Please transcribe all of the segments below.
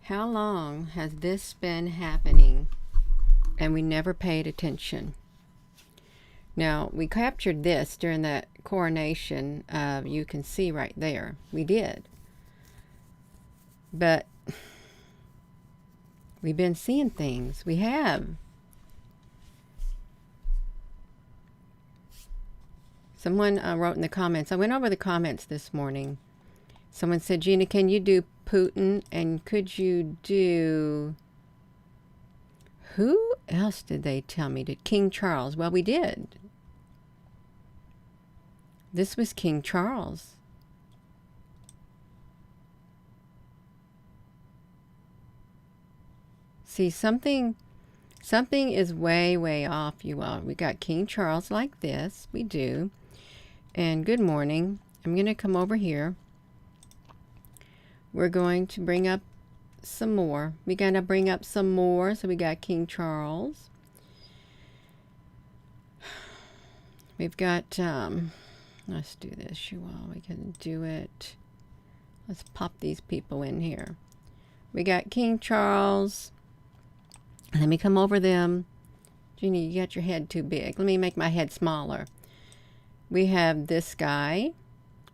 How long has this been happening and we never paid attention? Now, we captured this during that coronation. You can see right there. We did. But we've been seeing things. We have. Someone wrote in the comments. I went over the comments this morning. Someone said, Gina, can you do Putin? And could you do... Who else did they tell me? Did King Charles? Well, we did. This was King Charles. See, something is way, way off, you all. We got King Charles like this. We do. And good morning. I'm going to come over here. We're going to bring up some more. We're going to bring up some more. So we got King Charles. We've got, let's do this, you all. We can do it. Let's pop these people in here. We got King Charles. Let me come over them. Jeannie, you got your head too big. Let me make my head smaller. We have this guy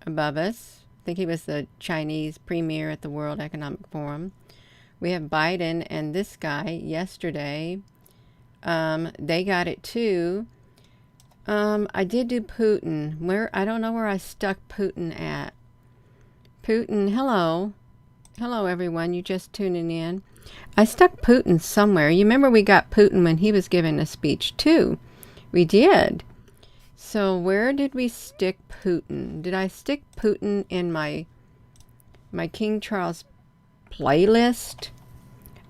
above us. I think he was the Chinese premier at the World Economic Forum. We have Biden and this guy yesterday. They got it too. I did do Putin. I don't know where I stuck Putin at. Putin, hello. Hello, everyone. You just tuning in. I stuck Putin somewhere. You remember we got Putin when he was giving a speech too. We did. So where did we stick Putin? Did I stick Putin in my King Charles playlist?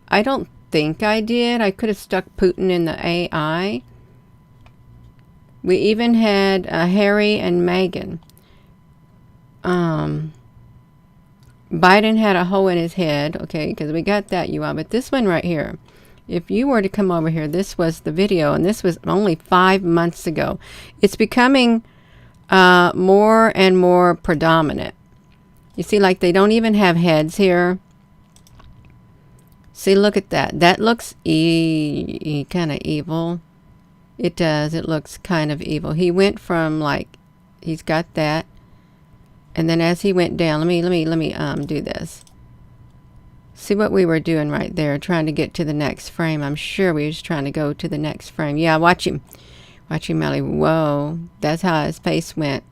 I don't think I did. I could have stuck Putin in the AI. We even had Harry and Meghan. Biden had a hole in his head, okay, because we got that, you all. But this one right here, if you were to come over here, this was the video, and this was only 5 months ago. It's becoming more and more predominant. You see, like they don't even have heads here. See, look at that. That looks kind of evil. It does. It looks kind of evil. He went from like, he's got that. And then as he went down, let me do this. See what we were doing right there, trying to get to the next frame. I'm sure we was trying to go to the next frame. Yeah, watch him. Watch him, Melly. Whoa, that's how his face went.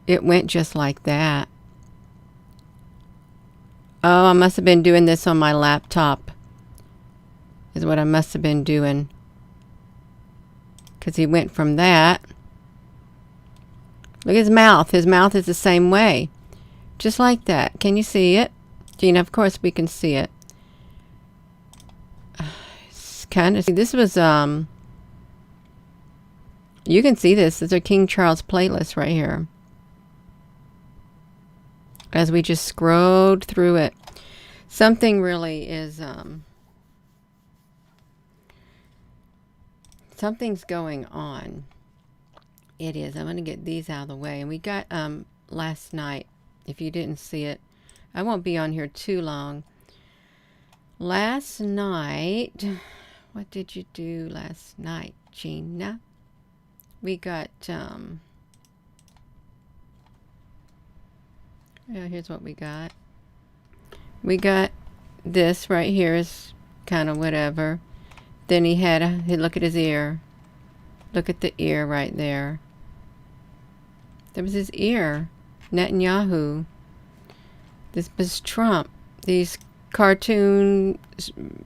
It went just like that. Oh, I must have been doing this on my laptop. Is what I must have been doing. Because he went from that. Look at his mouth. His mouth is the same way. Just like that. Can you see it? Gina, of course we can see it. It's kind of... This was, you can see this. This is a King Charles playlist right here. As we just scrolled through it. Something really is, something's going on. It is. I'm going to get these out of the way. And we got last night, if you didn't see it, I won't be on here too long. Last night, what did you do last night, Gina? We got, here's what we got. We got this right here is kind of whatever. Then he had look at his ear. Look at the ear right there. There was his ear. Netanyahu. This was Trump. These cartoon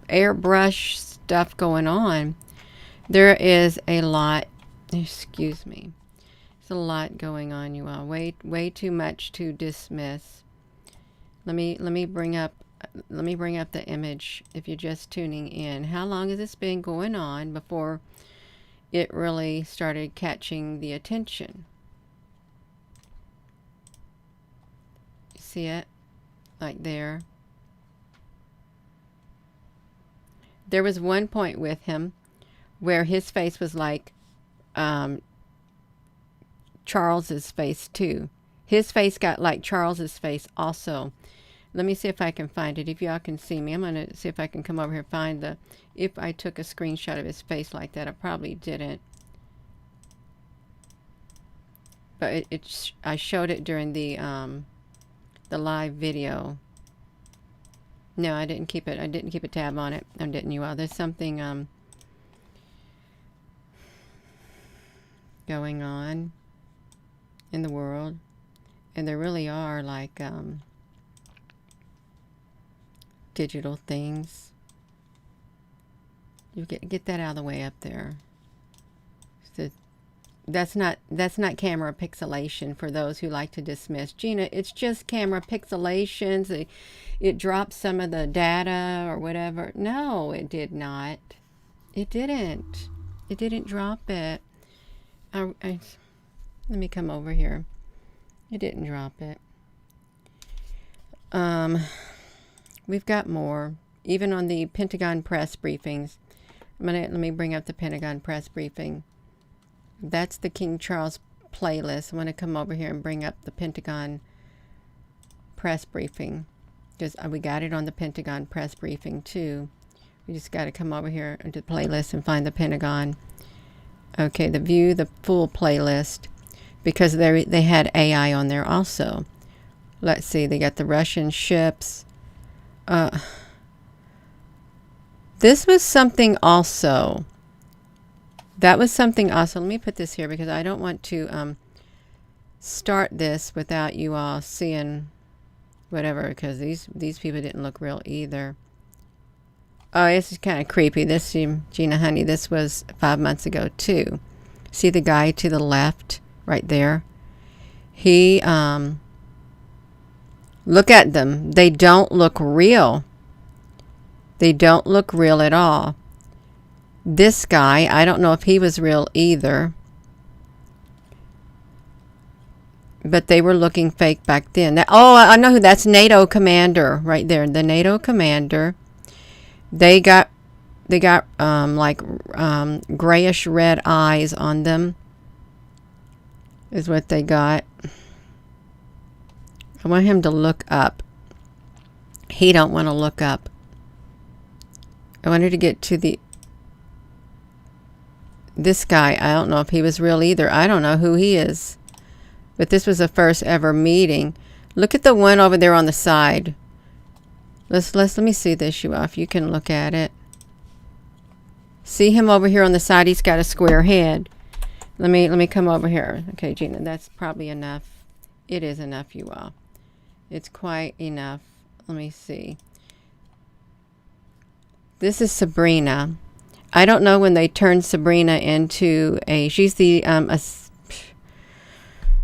airbrush stuff going on. There is a lot. Excuse me. There's a lot going on, you all. Way too much to dismiss. Let me bring up the image if you're just tuning in. How long has this been going on before it really started catching the attention? See it? Like there. There was one point with him where his face was like Charles's face too. His face got like Charles's face also. Let me see if I can find it. If y'all can see me, I'm going to see if I can come over here and find the, if I took a screenshot of his face like that. I probably didn't. But I showed it during the live video. No, I didn't keep it. I didn't keep a tab on it. I didn't, you all. There's something going on in the world. And there really are, like, digital things. You get that out of the way up there. So that's not camera pixelation for those who like to dismiss. Gina, it's just camera pixelations. It drops some of the data or whatever. No, it did not. It didn't. It didn't drop it. Let me come over here. It didn't drop it. We've got more. Even on the Pentagon press briefings. Let me bring up the Pentagon press briefing. That's the King Charles playlist. I want to come over here and bring up the Pentagon press briefing. Because we got it on the Pentagon press briefing too. We just got to come over here into the playlist and find the Pentagon. Okay, the full playlist. Because they had AI on there also. Let's see, they got the Russian ships. This was something also. That was something also. Let me put this here because I don't want to start this without you all seeing whatever, because these people didn't look real either. Oh, this is kind of creepy. This, Gina Honey, this was 5 months ago too. See the guy to the left right there? He, look at them. They don't look real. They don't look real at all. This guy, I don't know if he was real either. But they were looking fake back then. Oh, I know who that's. NATO commander right there. The NATO commander. They got like grayish red eyes on them. Is what they got. I want him to look up. He don't want to look up. I wanted to get to this guy. I don't know if he was real either. I don't know who he is. But this was the first ever meeting. Look at the one over there on the side. Let me see this, you all, if you can look at it. See him over here on the side? He's got a square head. Let me come over here. Okay, Gina, that's probably enough. It is enough, you all. It's quite enough. Let me see. This is Sabrina. I don't know when they turned Sabrina into she's the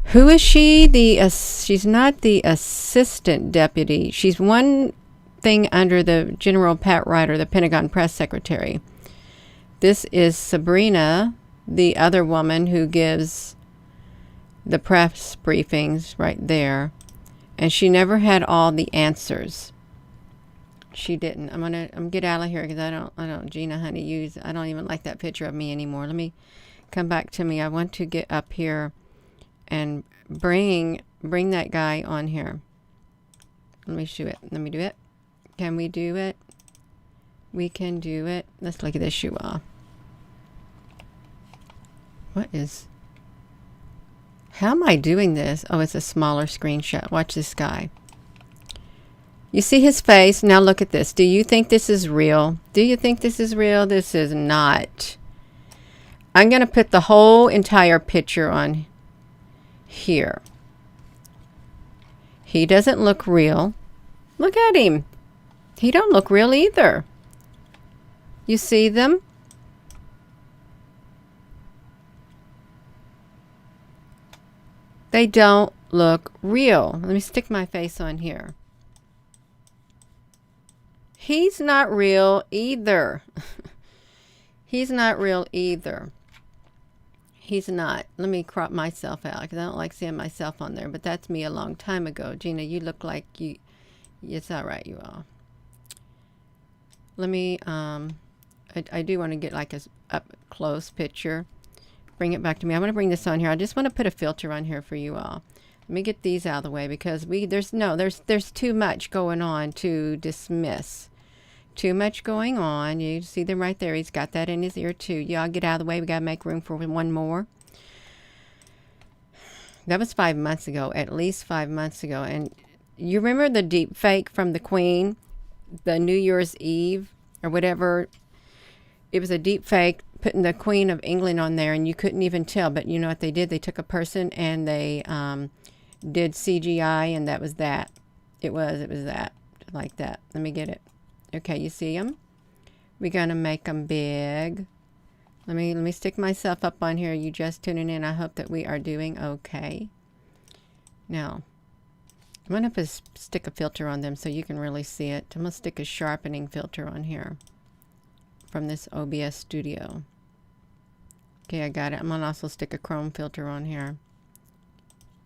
who is she? She's not the assistant deputy. She's one thing under the General Pat Ryder, the Pentagon press secretary. This is Sabrina, the other woman who gives the press briefings right there. And she never had all the answers. She didn't. I'm gonna get out of here because I don't Gina Honey I don't even like that picture of me anymore. Let me come back to me. I want to get up here and bring that guy on here. Let me shoot it. Let me do it. Can we do it? We can do it. Let's look at this shoe off. How am I doing this? Oh, it's a smaller screenshot. Watch this guy. You see his face? Now look at this. Do you think this is real? Do you think this is real? This is not. I'm going to put the whole entire picture on here. He doesn't look real. Look at him. He don't look real either. You see them? They don't look real. Let me stick my face on here. He's not real either. He's not real either. He's not. Let me crop myself out because I don't like seeing myself on there. But that's me a long time ago. Gina, you look like you. It's all right, you all. Let me. I do want to get like a up close picture. Bring it back to me. I want to bring this on here. I just want to put a filter on here for you all. Let me get these out of the way because there's too much going on to dismiss. Too much going on. You see them right there. He's got that in his ear too. Y'all get out of the way. We got to make room for one more. That was 5 months ago, at least 5 months ago. And you remember the deep fake from the Queen, the New Year's Eve or whatever? It was a deep fake putting the Queen of England on there, and you couldn't even tell. But you know what they did? They took a person and they did CGI, and that was that. It was that, like that. Let me get it. Okay, you see them? We're gonna make them big. Let me stick myself up on here. You just tuning in. I hope that we are doing okay. Now, I'm going to stick a filter on them so you can really see it. I'm going to stick a sharpening filter on here from this OBS Studio. Okay, I got it. I'm going to also stick a chrome filter on here.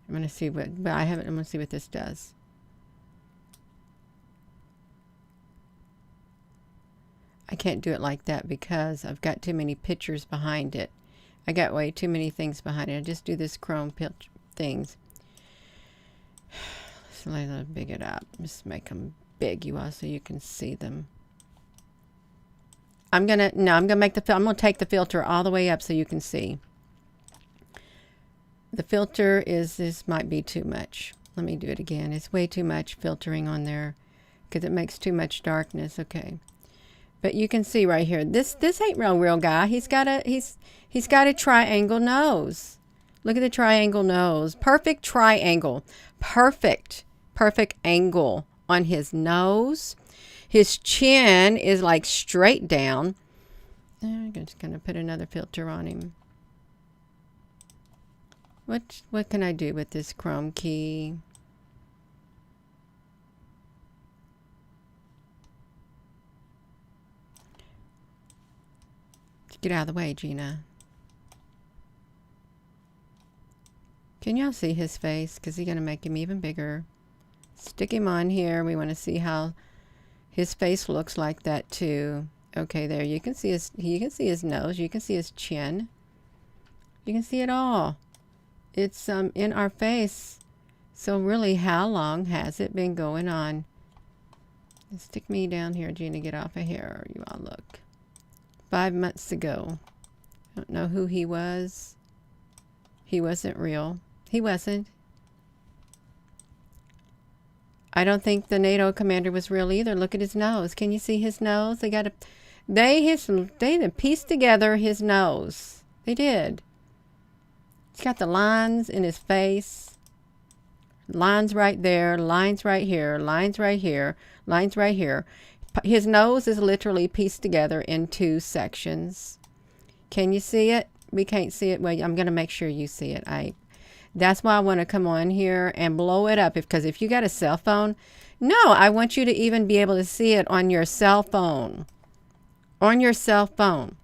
I'm going to see what, but I haven't, I'm going to see what this does. I can't do it like that because I've got too many pictures behind it. I got way too many things behind it. I just do this chrome things. So let's big it up. Just make them big, you all, so you can see them. I'm gonna take the filter all the way up so you can see. The filter this might be too much. Let me do it again. It's way too much filtering on there because it makes too much darkness. Okay. But you can see right here, this ain't real guy. He's got a triangle nose. Look at the triangle nose. Perfect triangle. Perfect angle on his nose. His chin is like straight down. I'm just gonna put another filter on him. What can I do with this chrome key? Get out of the way, Gina. Can y'all see his face? Because he's going to make him even bigger. Stick him on here. We want to see how his face looks like that too. Okay, there. You can see his nose. You can see his chin. You can see it all. It's in our face. So really, how long has it been going on? Stick me down here, Gina. Get off of here. You all look. 5 months ago. Don't know who he was. He wasn't real. He wasn't. I don't think the NATO commander was real either. Look at his nose. Can you see his nose? They pieced together his nose. They did. He's got the lines in his face. Lines right there, lines right here, lines right here, lines right here. His nose is literally pieced together in 2 sections. Can you see it? We can't see it. Well, I'm going to make sure you see it. That's why I want to come on here and blow it up. Because if you got a cell phone, no, I want you to even be able to see it on your cell phone. On your cell phone.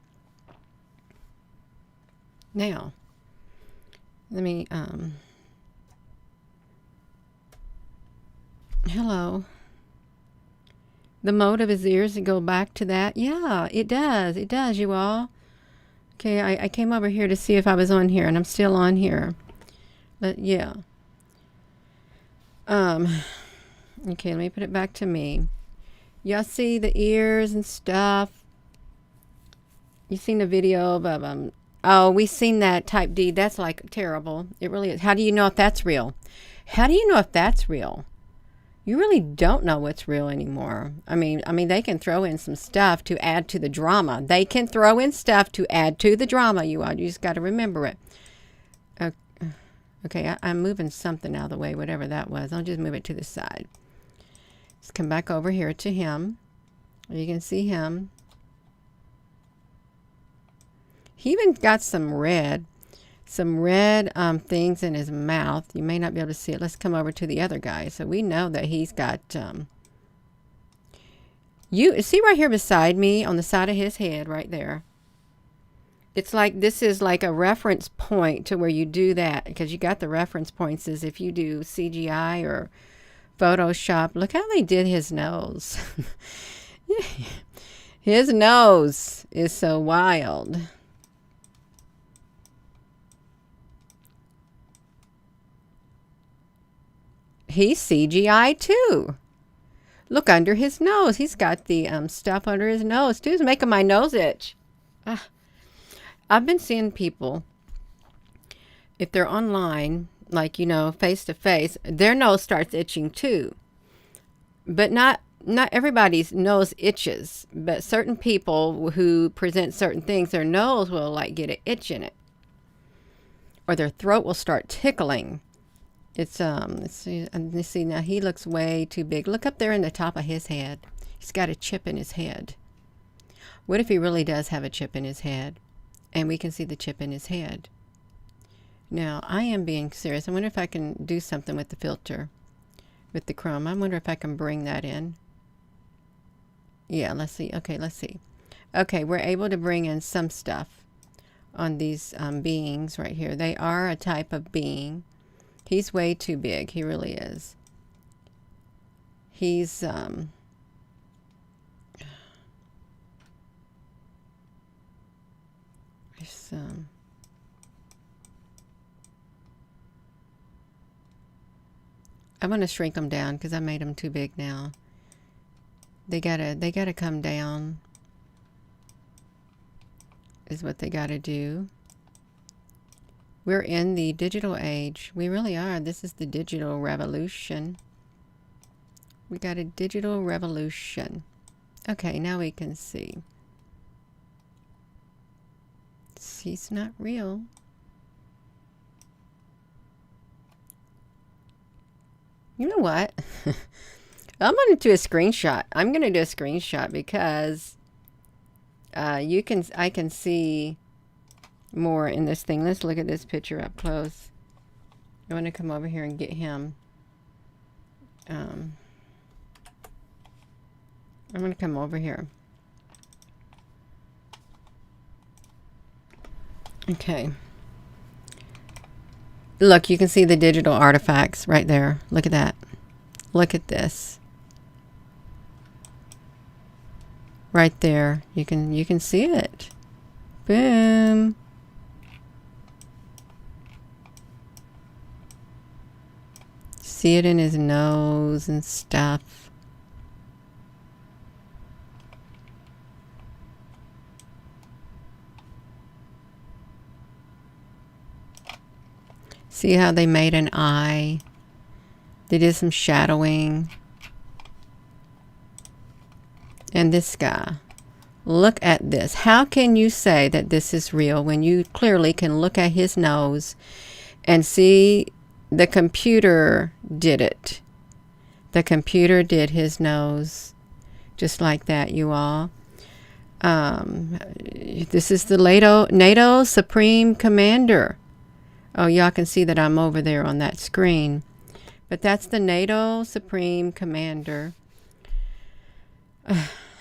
Now, let me, hello. The mode of his ears to go back to that. Yeah, it does. It does, you all. Okay, I came over here to see if I was on here, and I'm still on here. But yeah. Okay, let me put it back to me. Y'all see the ears and stuff? You seen the video of oh, we seen that type D. That's like terrible. It really is. How do you know if that's real? How do you know if that's real? You really don't know what's real anymore. I mean, they can throw in some stuff to add to the drama. They can throw in stuff to add to the drama, you all. You just got to remember it. Okay, I'm moving something out of the way, whatever that was. I'll just move it to the side. Let's come back over here to him. You can see him. He even got some red things in his mouth. You may not be able to see it. Let's come over to the other guy. So we know that he's got, you see right here beside me on the side of his head right there. It's like, this is like a reference point to where you do that, because you got the reference points is if you do CGI or Photoshop. Look how they did his nose. His nose is so wild. He's CGI too. Look under his nose. He's got the stuff under his nose too. It's making my nose itch. I've been seeing people, if they're online, like, you know, face to face, their nose starts itching too. But not everybody's nose itches. But certain people who present certain things, their nose will like get an itch in it, or their throat will start tickling. It's let's see now. He looks way too big. Look up there in the top of his head. He's got a chip in his head. What if he really does have a chip in his head, and we can see the chip in his head? Now, I am being serious. I wonder if I can do something with the filter, with the chrome. I wonder if I can bring that in. Yeah, let's see. Okay, let's see. Okay, we're able to bring in some stuff on these beings right here. They are a type of being. He's way too big. He really is. He's I'm gonna shrink them down because I made them too big now. They gotta come down, is what they gotta do. We're in the digital age. We really are. This is the digital revolution. We got a digital revolution. Okay, now we can see. He's not real. You know what? I'm going to do a screenshot. I'm going to do a screenshot because I can see more in this thing. Let's look at this picture up close. I want to come over here and get him. I'm going to come over here. Okay. Look, you can see the digital artifacts right there. Look at that. Look at this. Right there. You can see it. Boom. See it in his nose and stuff. See how they made an eye? They did some shadowing. And this guy. Look at this. How can you say that this is real when you clearly can look at his nose and see the computer did it? The computer did his nose just like that, you all. This is the NATO Supreme Commander. Oh, y'all can see that I'm over there on that screen. But that's the NATO Supreme Commander.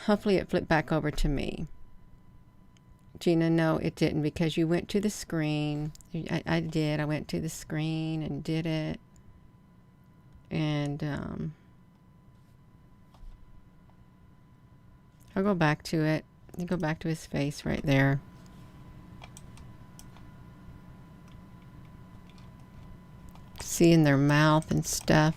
Hopefully it flipped back over to me. Gina, no, it didn't, because you went to the screen. I did. I went to the screen and did it. And I'll go back to it. I'll go back to his face right there. See in their mouth and stuff.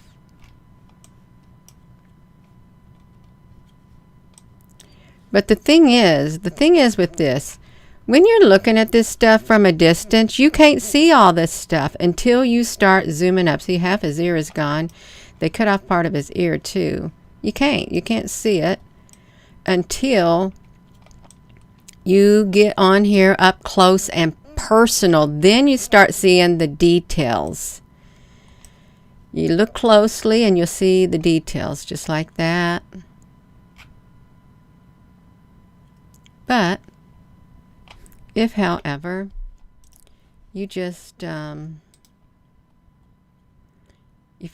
But the thing is with this, when you're looking at this stuff from a distance, you can't see all this stuff until you start zooming up. See, half his ear is gone. They cut off part of his ear too. You can't see it until you get on here up close and personal. Then you start seeing the details. You look closely and you'll see the details just like that. But if, however, you just if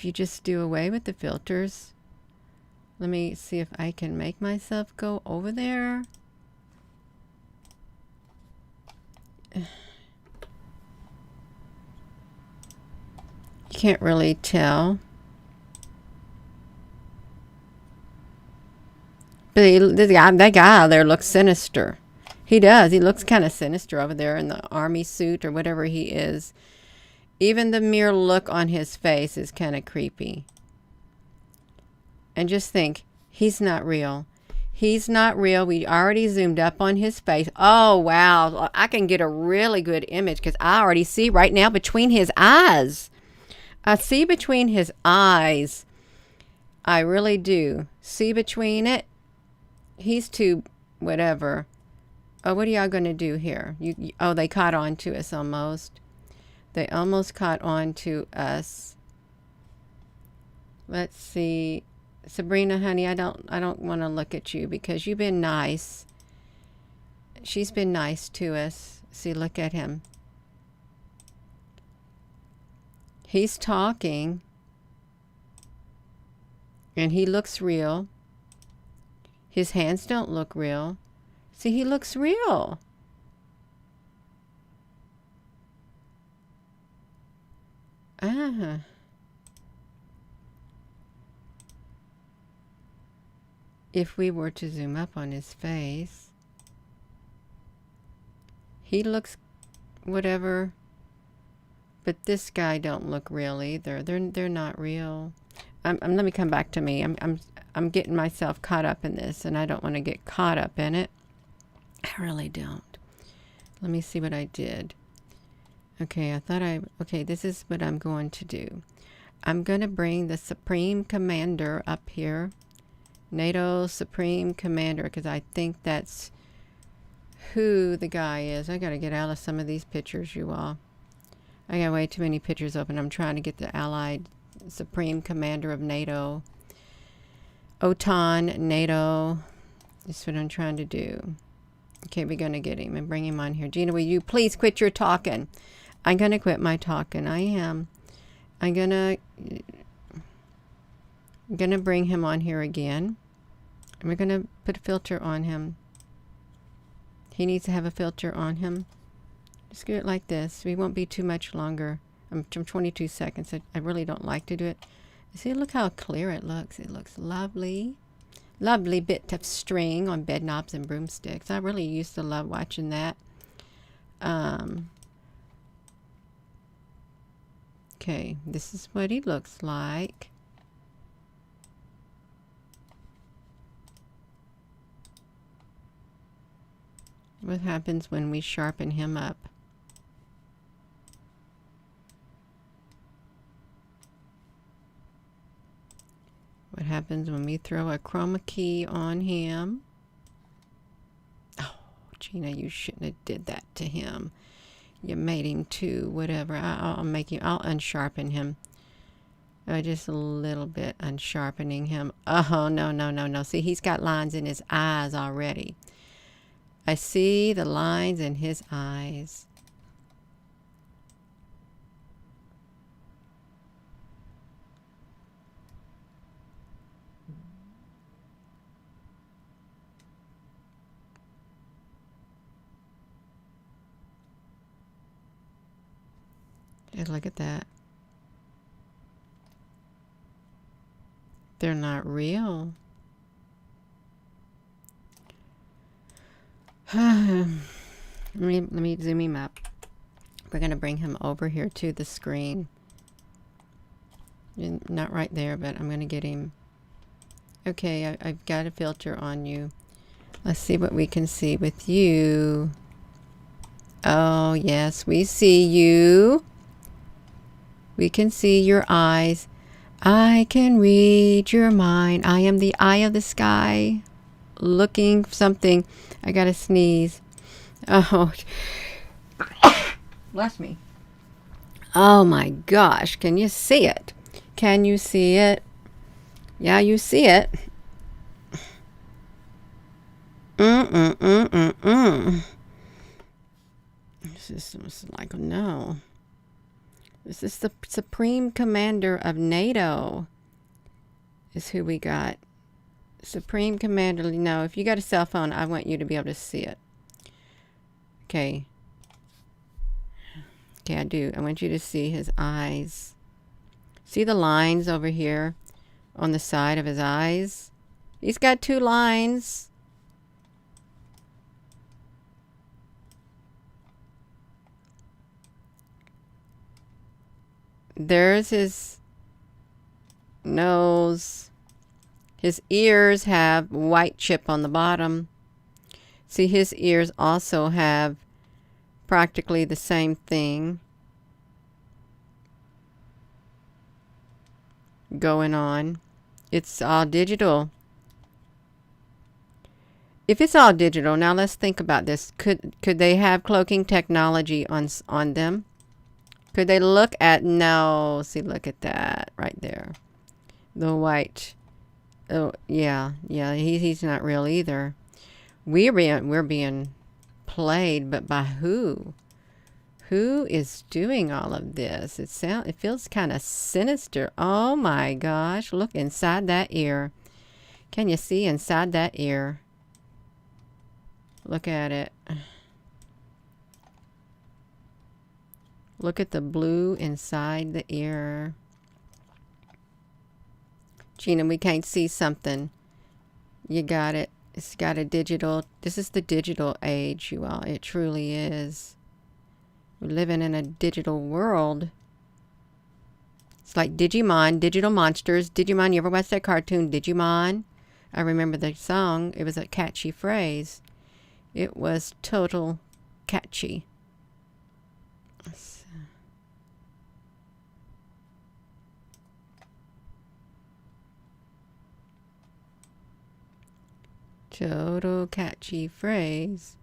you just do away with the filters, let me see if I can make myself go over there. You can't really tell. But that guy there looks sinister. He does. He looks kind of sinister over there in the army suit or whatever he is. Even the mere look on his face is kind of creepy. And just think, he's not real. He's not real. We already zoomed up on his face. Oh, wow. I can get a really good image because I already see right now between his eyes. I see between his eyes. I really do. See between it. He's too whatever. Oh, what are y'all going to do here? Oh, they caught on to us almost. They almost caught on to us. Let's see. Sabrina, honey, I don't want to look at you because you've been nice. She's been nice to us. See, look at him. He's talking. And he looks real. His hands don't look real. See, he looks real. Ah. If we were to zoom up on his face, he looks whatever. But this guy don't look real either. They're not real. Let me come back to me. I'm getting myself caught up in this, and I don't want to get caught up in it. I really don't. Let me see what I did. Okay, okay, this is what I'm going to do. I'm going to bring the Supreme Commander up here. NATO Supreme Commander, because I think that's who the guy is. I got to get out of some of these pictures, you all. I got way too many pictures open. I'm trying to get the Allied Supreme Commander of NATO. OTAN, NATO. That's what I'm trying to do. Okay, we're going to get him and bring him on here. Gina, will you please quit your talking? I'm going to quit my talking. I am. I'm going to bring him on here again. And we're going to put a filter on him. He needs to have a filter on him. Just do it like this. We won't be too much longer. I'm 22 seconds. I really don't like to do it. See, look how clear it looks. It looks lovely. Lovely bit of string on bed knobs and broomsticks. I really used to love watching that. Okay, this is what he looks like. What happens when we sharpen him up? What happens when we throw a chroma key on him? Oh, Gina, you shouldn't have did that to him. You made him too, whatever. I'll unsharpen him. Just a little bit unsharpening him. Oh, no. See, he's got lines in his eyes already. I see the lines in his eyes. Just look at that. They're not real. Let me zoom him up. We're going to bring him over here to the screen. Not right there, but I'm going to get him. Okay, I've got a filter on you. Let's see what we can see with you. Oh, yes, we see you. We can see your eyes. I can read your mind. I am the eye of the sky. Looking for something. I gotta sneeze. Oh, bless me. Oh my gosh, can you see it? Can you see it? Yeah, you see it. This is like, no. This is the Supreme Commander of NATO. Is who we got. Supreme Commander. No, if you got a cell phone, I want you to be able to see it. Okay. Okay, I do. I want you to see his eyes. See the lines over here on the side of his eyes? He's got two lines. There's his nose. His ears have white chip on the bottom. See, his ears also have practically the same thing going on. It's all digital. If it's all digital, now let's think about this. Could they have cloaking technology on them? Could they look at, no, see, look at that right there. The white. Oh, yeah, he's not real either. We're being played, but by who? Who is doing all of this? It feels kind of sinister. Oh my gosh, look inside that ear. Can you see inside that ear? Look at it. Look at the blue inside the ear. Gina, we can't see something. You got it. It's got a digital. This is the digital age, you all. It truly is. We're living in a digital world. It's like Digimon, digital monsters. Digimon, you ever watched that cartoon, Digimon? I remember the song. It was a catchy phrase. It was total catchy. Total catchy phrase.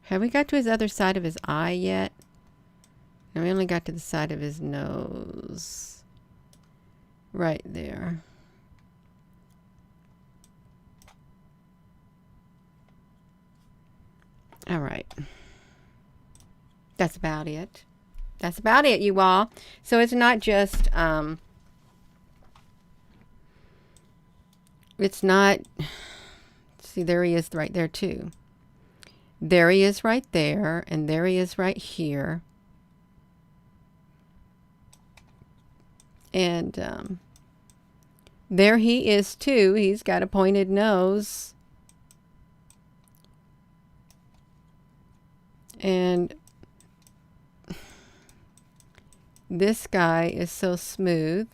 Have we got to his other side of his eye yet? And we only got to the side of his nose. Right there. All right. That's about it. That's about it, you all. So it's not just, it's not, see, there he is right there too. There he is right there, and there he is right here. And there he is too. He's got a pointed nose. And this guy is so smooth.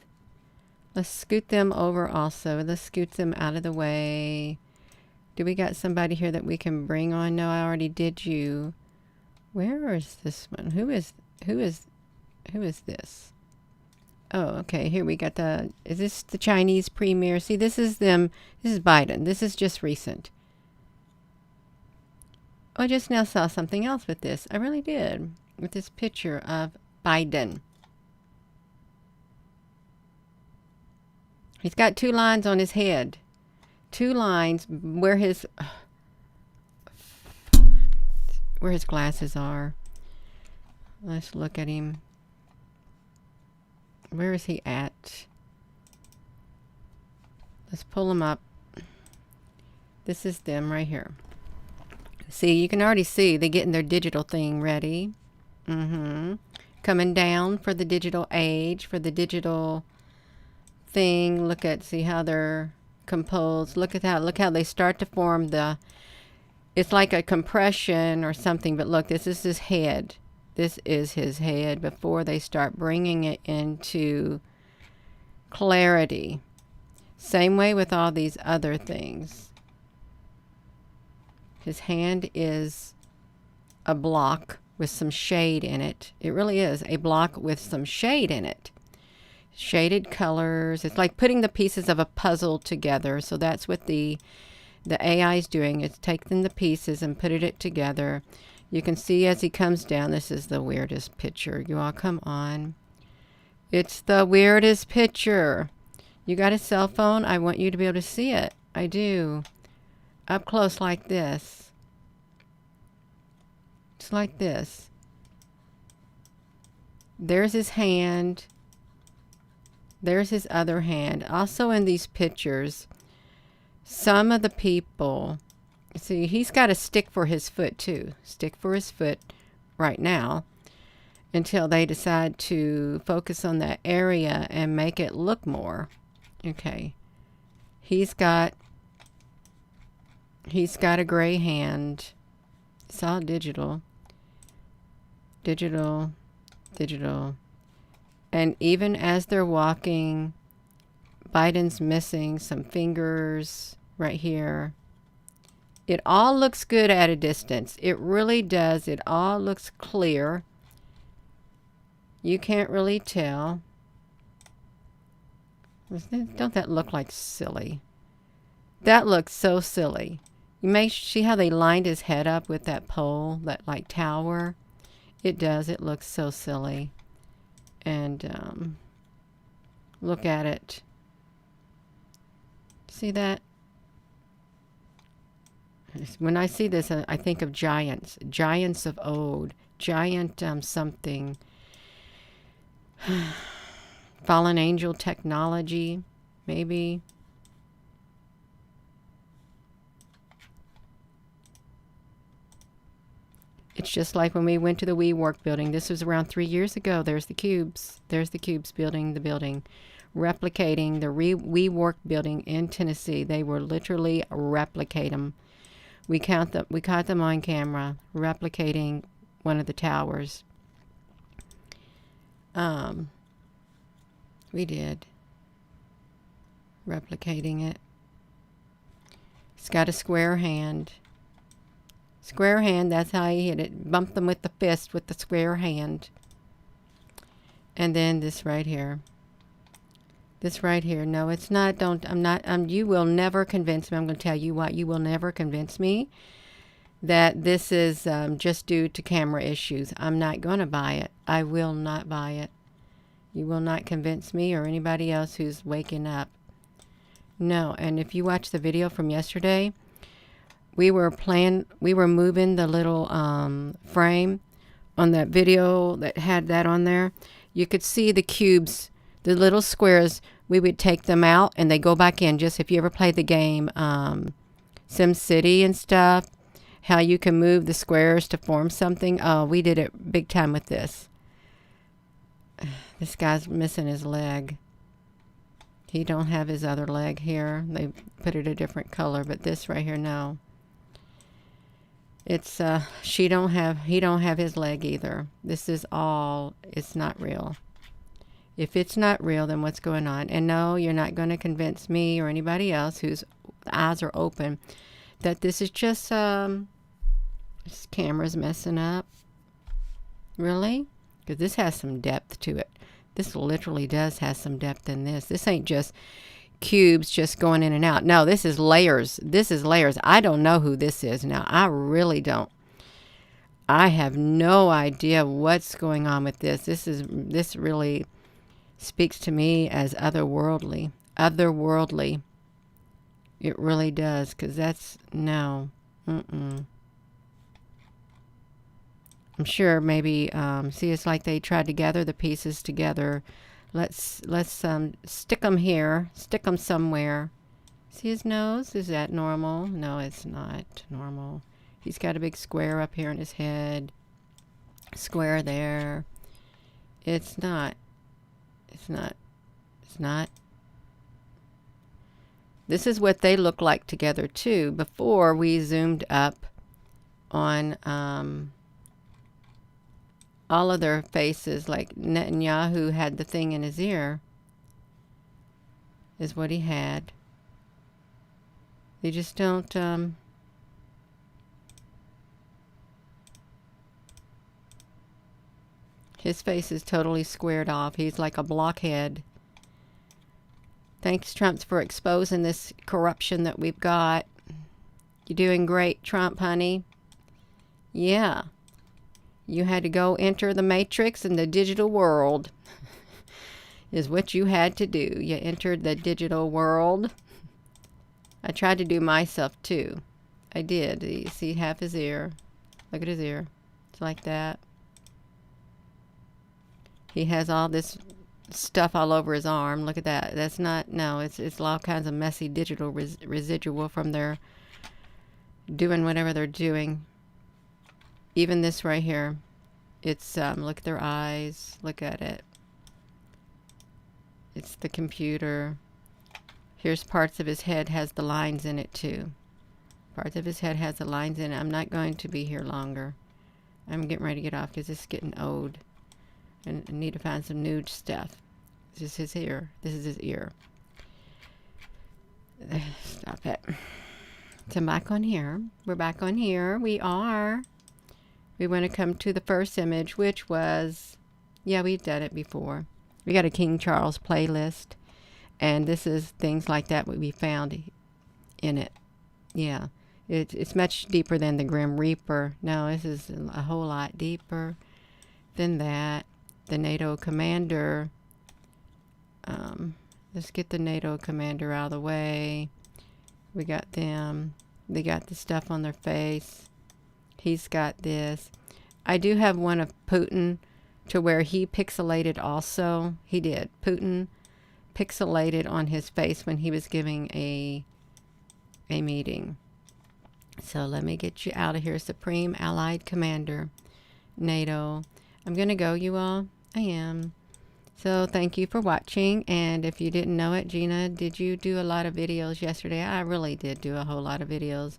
Let's scoot them over also. Let's scoot them out of the way. Do we got somebody here that we can bring on? No, I already did you. Where is this one? Who is this? Oh, okay. Here we got the, is this the Chinese premier? See, this is them. This is Biden. This is just recent. Oh, I just now saw something else with this. I really did. With this picture of Biden. He's got 2 lines on his head. 2 lines where his glasses are. Let's look at him. Where is he at? Let's pull him up. This is them right here. See, you can already see they're getting their digital thing ready. Coming down for the digital age, for the digital thing. Look at, see how they're composed. Look how they start to form the, it's like a compression or something, but look, this is his head. This is his head before they start bringing it into clarity. Same way with all these other things. His hand is a block with some shade in it. It really is a block with some shade in it. Shaded colors. It's like putting the pieces of a puzzle together. So that's what the AI is doing. It's taking the pieces and putting it together. You can see as he comes down, this is the weirdest picture. You all come on. It's the weirdest picture. You got a cell phone? I want you to be able to see it. I do. Up close like this. It's like this. There's his hand. There's his other hand. Also in these pictures, some of the people, see, he's got a stick for his foot too. Stick for his foot right now until they decide to focus on that area and make it look more. Okay. He's got a gray hand. It's all digital. Digital. Digital. And even as they're walking Biden's missing some fingers right here. It all looks good at a distance. It really does. It all looks clear. You can't really tell. Don't that look like silly? That looks so silly. You may see how they lined his head up with that pole, that like tower. It does. It looks so silly. And look at it. See that? When I see this, I think of giants. Giants of old. Giant something. Fallen angel technology, maybe. It's just like when we went to the WeWork building. This was around 3 years ago. There's the cubes. There's the cubes building the building. Replicating the WeWork building in Tennessee. They were literally replicate them. We caught them on camera replicating one of the towers. We did. Replicating it. He's got a square hand. Square hand, that's how he hit it. Bumped them with the fist with the square hand. And then this right here. This right here. No, it's not. You will never convince me. I'm going to tell you what. You will never convince me that this is just due to camera issues. I'm not going to buy it. I will not buy it. You will not convince me or anybody else who's waking up. No, and if you watch the video from yesterday, we were moving the little frame on that video that had that on there. You could see the cubes, the little squares. We would take them out and they go back in. Just if you ever played the game Sim City and stuff, how you can move the squares to form something. Oh, we did it big time with this. This guy's missing his leg. He don't have his other leg here. They put it a different color, but this right here, no. It's he don't have his leg either. This is all, it's not real. If it's not real, then what's going on? And no, you're not going to convince me or anybody else whose eyes are open that this is just this camera's messing up. Really? Because this has some depth to it. This literally does have some depth in this. This ain't just cubes just going in and out. No, this is layers. This is layers. I don't know who this is now. I really don't. I have no idea what's going on with this. This really speaks to me as otherworldly. Otherworldly. It really does, because that's, no. I'm sure maybe, see, it's like they tried to gather the pieces together. Let's stick them here. Stick them somewhere. See his nose? Is that normal? No, it's not normal. He's got a big square up here in his head. Square there. It's not. It's not. It's not. This is what they look like together too before we zoomed up on all of their faces. Like Netanyahu had the thing in his ear, is what he had. They just don't his face is totally squared off. He's like a blockhead. Thanks, Trump, for exposing this corruption that we've got. You're doing great, Trump, honey. Yeah. You had to go enter the matrix in the digital world. Is what you had to do. You entered the digital world. I tried to do myself too. I did. You see half his ear. Look at his ear. It's like that. He has all this stuff all over his arm. Look at that. That's not, no, it's all kinds of messy digital residual from their doing whatever they're doing. Even this right here. It's, look at their eyes. Look at it. It's the computer. Here's parts of his head has the lines in it too. Parts of his head has the lines in it. I'm not going to be here longer. I'm getting ready to get off because it's getting old. And I need to find some new stuff. This is his ear. This is his ear. Stop it. So I'm back on here. We're back on here. We are. We want to come to the first image, which was, yeah, we've done it before. We got a King Charles playlist, and this is things like that what we found in it. Yeah, it's much deeper than the Grim Reaper. No, this is a whole lot deeper than that. The NATO commander. Let's get the NATO commander out of the way. We got them. They got the stuff on their face. He's got this. I do have one of Putin to where he pixelated also. He did. Putin pixelated on his face when he was giving a meeting. So let me get you out of here. Supreme Allied Commander, NATO. I'm going to go, you all. I am. So thank you for watching. And if you didn't know it, Gina, did you do a lot of videos yesterday? I really did do a whole lot of videos.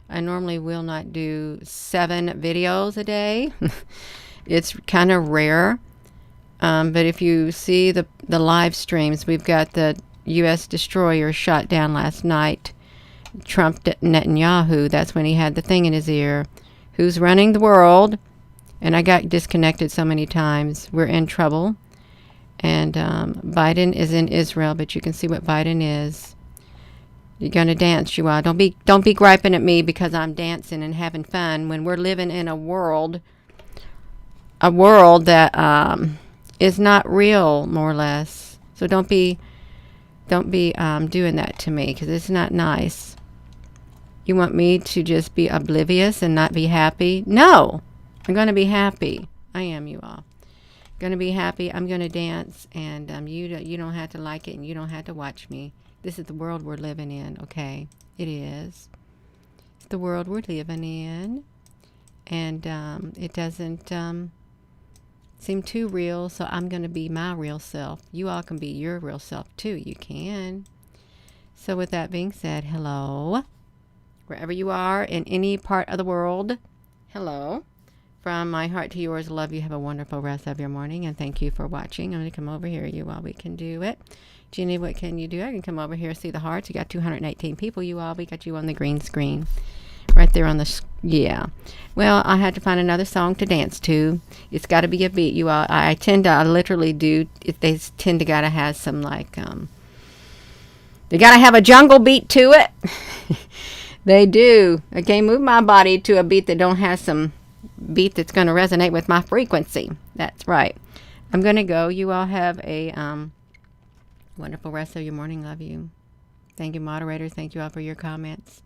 I normally will not do 7 videos a day. It's kind of rare. But if you see the live streams, we've got the U.S. destroyer shot down last night. Trump Netanyahu, that's when he had the thing in his ear. Who's running the world? And I got disconnected so many times. We're in trouble. And Biden is in Israel, but you can see what Biden is. You're gonna dance, you are. Don't be griping at me because I'm dancing and having fun when we're living in a world that is not real, more or less. So don't be doing that to me because it's not nice. You want me to just be oblivious and not be happy? No, I'm gonna be happy. I am, you all. Gonna be happy. I'm gonna dance, and you don't have to like it, and you don't have to watch me. This is the world we're living in. Okay, it is. It's the world we're living in, and it doesn't seem too real. So I'm gonna be my real self. You all can be your real self too. You can. So with that being said, hello, wherever you are in any part of the world. Hello. From my heart to yours, love you. Have a wonderful rest of your morning, and thank you for watching. I'm going to come over here, you all. We can do it. Jenny, what can you do? I can come over here, see the hearts. You got 218 people, you all. We got you on the green screen. Right there on the, yeah. Well, I had to find another song to dance to. It's got to be a beat, you all. I literally do, they tend to got to have some, like, they got to have a jungle beat to it. They do. I can't move my body to a beat that don't have some beat that's going to resonate with my frequency. That's right. I'm going to go. You all have a wonderful rest of your morning. Love you. Thank you, moderators. Thank you all for your comments.